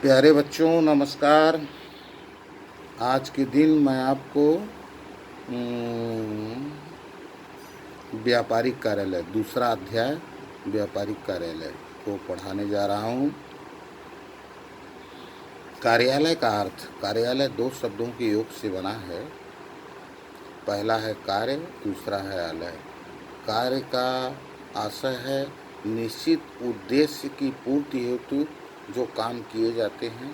प्यारे बच्चों नमस्कार। आज के दिन मैं आपको व्यापारिक कार्यालय दूसरा अध्याय व्यापारिक कार्यालय को पढ़ाने जा रहा हूँ। कार्यालय का अर्थ। कार्यालय दो शब्दों के योग से बना है। पहला है कार्य, दूसरा है आलय। कार्य का आशय है निश्चित उद्देश्य की पूर्ति हेतु जो काम किए जाते हैं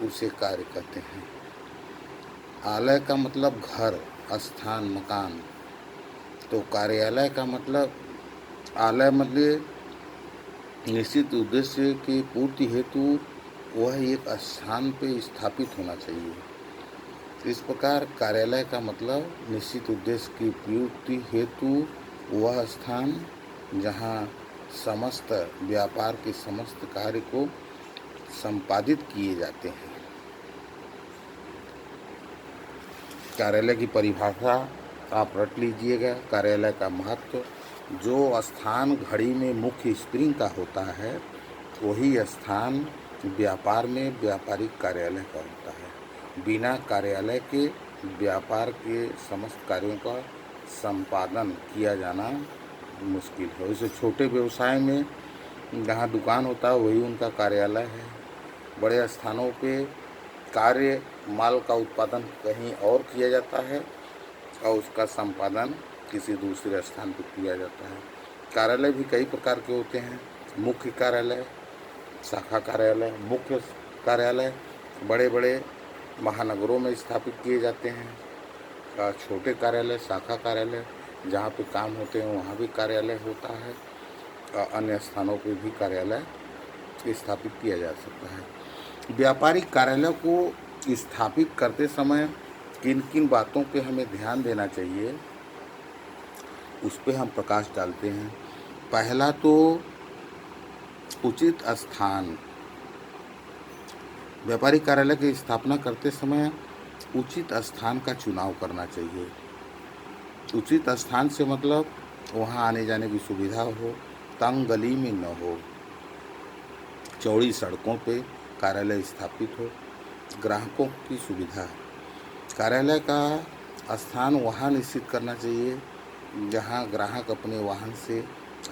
उसे कार्य कहते हैं। आलय का मतलब घर, स्थान, मकान। तो कार्यालय का मतलब आलय मतलब निश्चित उद्देश्य की पूर्ति हेतु वह एक स्थान पे स्थापित होना चाहिए। इस प्रकार कार्यालय का मतलब निश्चित उद्देश्य की पूर्ति हेतु वह स्थान जहाँ समस्त व्यापार के समस्त कार्य को संपादित किए जाते हैं। कार्यालय की परिभाषा आप रट लीजिएगा। कार्यालय का महत्व, जो स्थान घड़ी में मुख्य स्प्रिंग का होता है वही स्थान व्यापार में व्यापारिक कार्यालय का होता है। बिना कार्यालय के व्यापार के समस्त कार्यों का संपादन किया जाना मुश्किल है। वैसे छोटे व्यवसाय में जहाँ दुकान होता है वही उनका कार्यालय है। बड़े स्थानों पे कार्य माल का उत्पादन कहीं और किया जाता है और उसका संपादन किसी दूसरे स्थान पर किया जाता है। कार्यालय भी कई प्रकार के होते हैं। मुख्य कार्यालय, शाखा कार्यालय। मुख्य कार्यालय बड़े बड़े महानगरों में स्थापित किए जाते हैं और छोटे कार्यालय, शाखा कार्यालय जहाँ पे काम होते हैं वहाँ भी कार्यालय होता है और अन्य स्थानों पे भी कार्यालय स्थापित किया जा सकता है। व्यापारिक कार्यालय को स्थापित करते समय किन किन बातों पे हमें ध्यान देना चाहिए उस पे हम प्रकाश डालते हैं। पहला तो उचित स्थान। व्यापारिक कार्यालय की स्थापना करते समय उचित स्थान का चुनाव करना चाहिए। उचित स्थान से मतलब वहाँ आने जाने की सुविधा हो, तंग गली में न हो, चौड़ी सड़कों पे कार्यालय स्थापित हो, ग्राहकों की सुविधा। कार्यालय का स्थान वहाँ निश्चित करना चाहिए जहाँ ग्राहक अपने वाहन से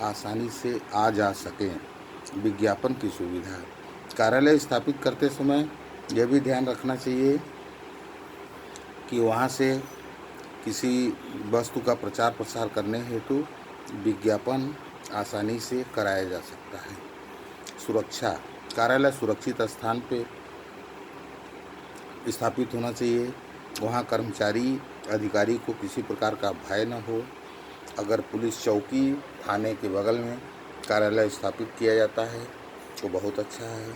आसानी से आ जा सकें। विज्ञापन की सुविधा। कार्यालय स्थापित करते समय यह भी ध्यान रखना चाहिए कि वहाँ से किसी वस्तु का प्रचार प्रसार करने हेतु विज्ञापन आसानी से कराया जा सकता है। सुरक्षा। कार्यालय सुरक्षित स्थान पे स्थापित होना चाहिए। वहाँ कर्मचारी अधिकारी को किसी प्रकार का भय न हो। अगर पुलिस चौकी थाने के बगल में कार्यालय स्थापित किया जाता है तो बहुत अच्छा है।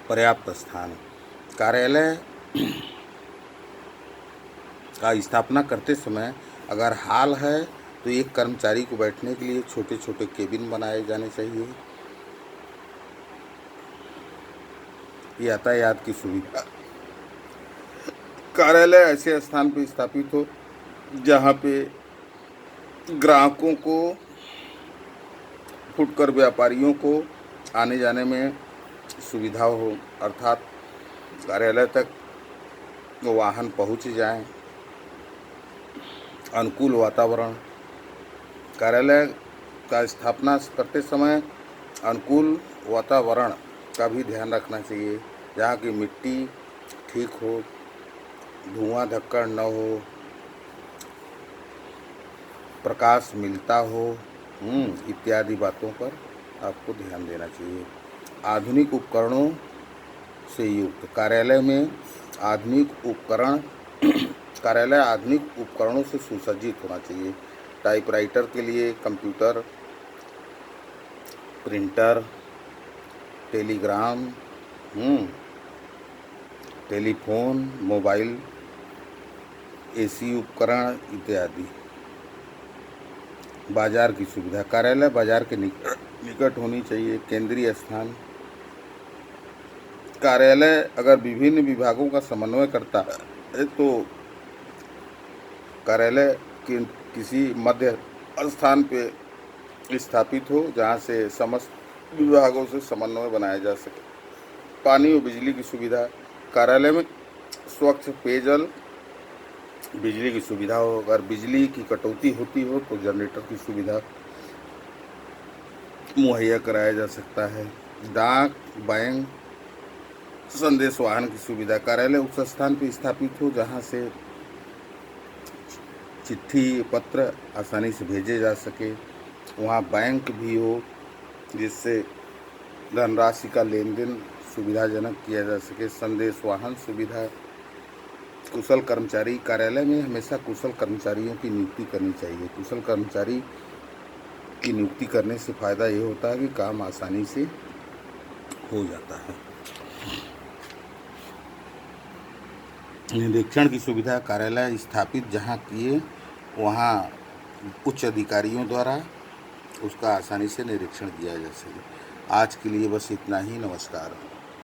पर्याप्त स्थान। कार्यालय का स्थापना करते समय अगर हॉल है तो एक कर्मचारी को बैठने के लिए छोटे छोटे केबिन बनाए जाने चाहिए। यातायात की सुविधा। कार्यालय ऐसे स्थान पर स्थापित हो जहाँ पे ग्राहकों को, फुटकर व्यापारियों को आने जाने में सुविधा हो, अर्थात कार्यालय तक वाहन पहुँच जाएं। अनुकूल वातावरण। कार्यालय का स्थापना करते समय अनुकूल वातावरण का भी ध्यान रखना चाहिए जहाँ की मिट्टी ठीक हो, धुआं धक्कड़ न हो, प्रकाश मिलता हो, इत्यादि बातों पर आपको ध्यान देना चाहिए। आधुनिक उपकरणों से युक्त। कार्यालय में आधुनिक उपकरण कार्यालय आधुनिक उपकरणों से सुसज्जित होना चाहिए। टाइपराइटर के लिए computer, printer, Telegram, telephone, mobile, AC उपकरण इत्यादि। बाजार की सुविधा। कार्यालय बाजार के निकट होनी चाहिए। केंद्रीय स्थान। कार्यालय अगर विभिन्न विभागों का समन्वय करता है तो कार्यालय किसी मध्य स्थान पे स्थापित हो जहाँ से समस्त विभागों से समन्वय बनाया जा सके। पानी और बिजली की सुविधा, कार्यालय में स्वच्छ पेयजल, बिजली की सुविधा हो। अगर बिजली की कटौती होती हो तो जनरेटर की सुविधा मुहैया कराया जा सकता है। डाक, बैंक, संदेश वाहन की सुविधा, कार्यालय उस स्थान पर स्थापित हो जहां से चिट्ठी पत्र आसानी से भेजे जा सके। वहाँ बैंक भी हो जिससे धनराशि का लेन देन सुविधाजनक किया जा सके। संदेश वाहन सुविधा, कुशल कर्मचारी, कार्यालय में हमेशा कुशल कर्मचारियों की नियुक्ति करनी चाहिए। कुशल कर्मचारी की नियुक्ति करने से फ़ायदा ये होता है कि काम आसानी से हो जाता है। निरीक्षण की सुविधा, कार्यालय स्थापित जहाँ किए वहाँ उच्च अधिकारियों द्वारा उसका आसानी से निरीक्षण किया जा सके। आज के लिए बस इतना ही। नमस्कार।